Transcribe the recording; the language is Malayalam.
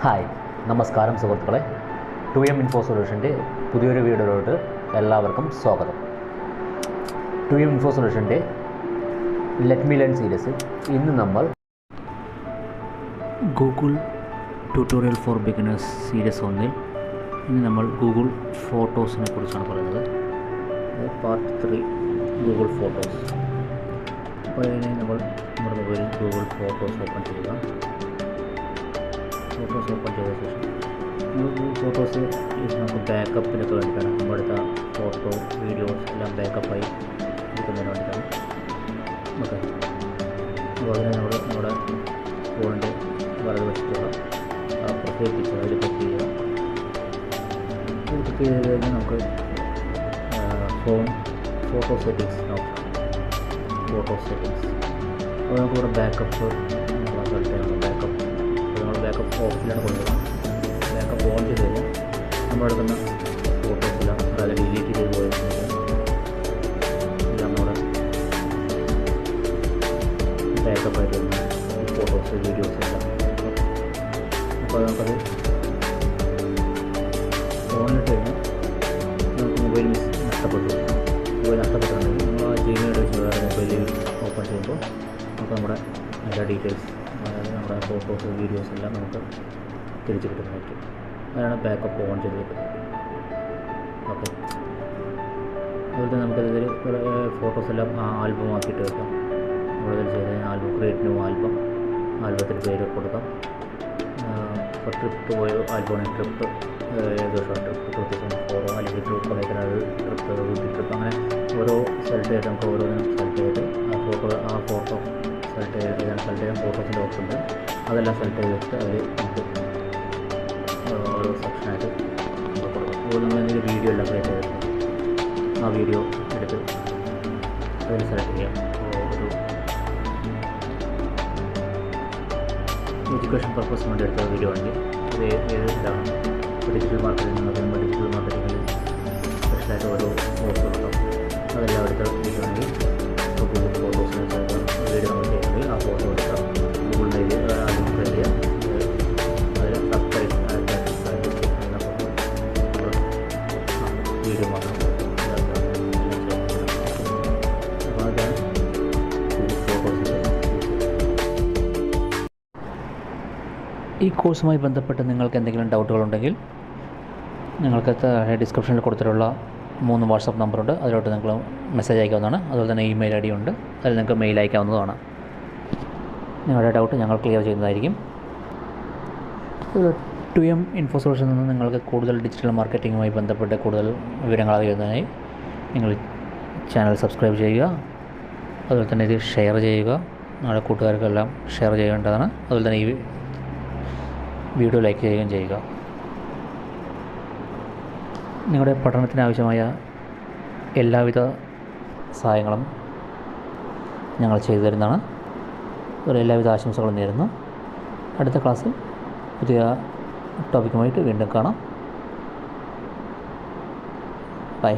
ഹായ്, നമസ്കാരം സുഹൃത്തുക്കളെ. 2M ഇൻഫോ സൊല്യൂഷൻ്റെ പുതിയൊരു വീഡിയോയിലോട്ട് എല്ലാവർക്കും സ്വാഗതം. 2M ഇൻഫോ സൊല്യൂഷൻ്റെ ലെറ്റ് മീ ലേൺ സീരീസിൽ ഇന്ന് നമ്മൾ Google tutorial for beginners series 1 ഇന്ന് നമ്മൾ ഗൂഗിൾ ഫോട്ടോസിനെ കുറിച്ചാണ് പറയുന്നത്. Part 3 Google photos. അപ്പോൾ ഇതിനെ നമ്മൾ നമ്മുടെ മൊബൈലിൽ ഗൂഗിൾ ഫോട്ടോസ് ഓപ്പൺ ചെയ്യുക. ഫോട്ടോസ് ഓപ്പൺ ചെയ്ത ശേഷം ഫോട്ടോസ് നമുക്ക് ബാക്കപ്പിനൊക്കെ വേണ്ടിയിട്ടാണ്. നമ്മളെടുത്ത ഫോട്ടോ വീഡിയോസ് എല്ലാം ബാക്കപ്പായി എടുക്കുന്നതിന് വേണ്ടിയിട്ടാണ്. ഓക്കെ, അപ്പോൾ അതിനെ നമ്മുടെ ഫോണിൻ്റെ വലതുവശത്തുള്ള പ്രത്യേക പിക്ചർ അതിൽ ക്ലിക്ക് ചെയ്യുക. ക്ലിക്ക് ചെയ്ത് കഴിഞ്ഞാൽ നമുക്ക് ഫോട്ടോ സെറ്റിങ്സ് നോക്കാം. ഫോട്ടോ സെറ്റിങ്സ് അപ്പോൾ നമുക്കിവിടെ ബാക്കപ്പ് സെലക്ട് ചെയ്യണം. ബാക്കപ്പ് ഓപ്ഷനിലാണ് കൊണ്ടുവരാം. ബാക്കപ്പ് ഓൺ ചെയ്ത് കഴിഞ്ഞാൽ നമ്മളെടുക്കുന്ന ഫോട്ടോസെല്ലാം, അതായത് ഡിലീറ്റ് ചെയ്ത് പോയത് എല്ലാം നമ്മുടെ ബാക്കപ്പായിട്ട് വരുന്ന ഫോട്ടോസ് വീഡിയോസ് എല്ലാം. അപ്പോൾ നമുക്കത് ഓണിട്ട് കഴിഞ്ഞാൽ നമുക്ക് മൊബൈൽ നഷ്ടപ്പെട്ടിട്ടുണ്ടെങ്കിൽ നമ്മൾ ആ ജിമെയിൽ മൊബൈലിൽ ഓപ്പൺ ചെയ്യുമ്പോൾ നമുക്ക് നമ്മുടെ എല്ലാ ഡീറ്റെയിൽസ്, അതായത് നമ്മുടെ ഫോട്ടോസ് വീഡിയോസ് എല്ലാം നമുക്ക് തിരിച്ച് കിട്ടുന്നതായിരിക്കും. അതാണ് ബാക്കപ്പ് ഓൺ ചെയ്ത് വെക്കുന്നത്. ഓക്കെ, അതുപോലെ തന്നെ നമുക്കതിൽ ഫോട്ടോസ് എല്ലാം ആൽബം ആക്കിയിട്ട് വെക്കാം. നമ്മളിതിൽ ചെയ്ത് ആൽബം ക്രിയേറ്റ് ന്യൂ ആൽബത്തിന് പേര് കൊടുക്കാം. ഇപ്പോൾ ട്രിപ്പ് പോയ ആൽബമാണ് ട്രിപ്പ്, ഏകദേശം ട്രിപ്പ് 2004 അല്ലെങ്കിൽ കൊടൈക്കനാൽ ട്രിപ്പ്, ഊട്ടി ട്രിപ്പ്, അങ്ങനെ ഓരോ സ്ഥലത്തായിട്ട് നമുക്ക് ഓരോന്നിനും സെലക്ട് ചെയ്ത് ആ ഫോട്ടോ സെലക്ട് ചെയ്യാൻ ഫോട്ടോസിൻ്റെ ഓപ്ഷൻ ഉണ്ട്. അതെല്ലാം സെലക്ട് ചെയ്ത് വെച്ചിട്ട് അതിൽ നമുക്ക് ഓരോ സെക്ഷനായിട്ട് കൊടുക്കും. അതുപോലെ നമ്മൾ എന്തെങ്കിലും വീഡിയോ എല്ലാം ക്രിയേറ്റ് ചെയ്തിട്ട് ആ വീഡിയോ എടുത്ത് അതിൽ സെലക്ട് ചെയ്യാം. ഒരു എഡ്യൂക്കേഷൻ പർപ്പസിന് വേണ്ടി എടുത്ത വീഡിയോ ആണെങ്കിൽ അത് ഏത് ഇതാണ് ഡിജിറ്റൽ മാർക്കറ്റിംഗ് നമ്മൾ ഡിജിറ്റൽ മാർക്കറ്റിങ്ങിൽ സ്പെഷ്യലായിട്ട് ഓരോ കോഴ്സുകളുണ്ടാവും. അതെല്ലാം എടുത്ത വീഡിയോ ആണെങ്കിൽ ഗൂഗിൾ ഫോട്ടോസിന് വീഡിയോ നമ്മൾ ചെയ്യുന്നത് ആ ഫോട്ടോ എടുക്കാം. ഗൂഗിളിൻ്റെ ആദ്യം ക്രിയേറ്റ് ചെയ്യാം. അതിൽ സബ്സ്ക്രൈബ് വീഡിയോ മാത്രം. അപ്പോൾ അതാണ് ഗൂഗിൾ ഫോട്ടോസിൻ്റെ. ഈ കോഴ്സുമായി ബന്ധപ്പെട്ട് നിങ്ങൾക്ക് എന്തെങ്കിലും ഡൗട്ടുകളുണ്ടെങ്കിൽ നിങ്ങൾക്ക് ഡിസ്ക്രിപ്ഷനിൽ കൊടുത്തിട്ടുള്ള 3 വാട്സപ്പ് നമ്പറുണ്ട്. അതിലോട്ട് നിങ്ങൾ മെസ്സേജ് അയക്കാവുന്നതാണ്. അതുപോലെ തന്നെ ഇമെയിൽ ഐ ഡി ഉണ്ട്, അതിൽ നിങ്ങൾക്ക് മെയിൽ അയക്കാവുന്നതാണ്. നിങ്ങളുടെ ഡൗട്ട് ഞങ്ങൾ ക്ലിയർ ചെയ്യുന്നതായിരിക്കും. 2M ഇൻഫോ സൊല്യൂഷനിൽ നിന്ന് നിങ്ങൾക്ക് കൂടുതൽ ഡിജിറ്റൽ മാർക്കറ്റിങ്ങുമായി ബന്ധപ്പെട്ട് കൂടുതൽ വിവരങ്ങൾ അറിയുന്നതിനായി നിങ്ങൾ ചാനൽ സബ്സ്ക്രൈബ് ചെയ്യുക. അതുപോലെ തന്നെ ഇത് ഷെയർ ചെയ്യുക. നിങ്ങളുടെ കൂട്ടുകാർക്കെല്ലാം ഷെയർ ചെയ്യേണ്ടതാണ്. അതുപോലെ തന്നെ ഈ വീഡിയോ ലൈക്ക് ചെയ്യുകയും ചെയ്യുക. നിങ്ങളുടെ പഠനത്തിന് ആവശ്യമായ എല്ലാവിധ സഹായങ്ങളും ഞങ്ങൾ ചെയ്തു തരുന്നതാണ്. അതുപോലെ എല്ലാവിധ ആശംസകളും നേരുന്നു. അടുത്ത ക്ലാസ്സിൽ പുതിയ ടോപ്പിക്കുമായിട്ട് വീണ്ടും കാണാം. ബൈ.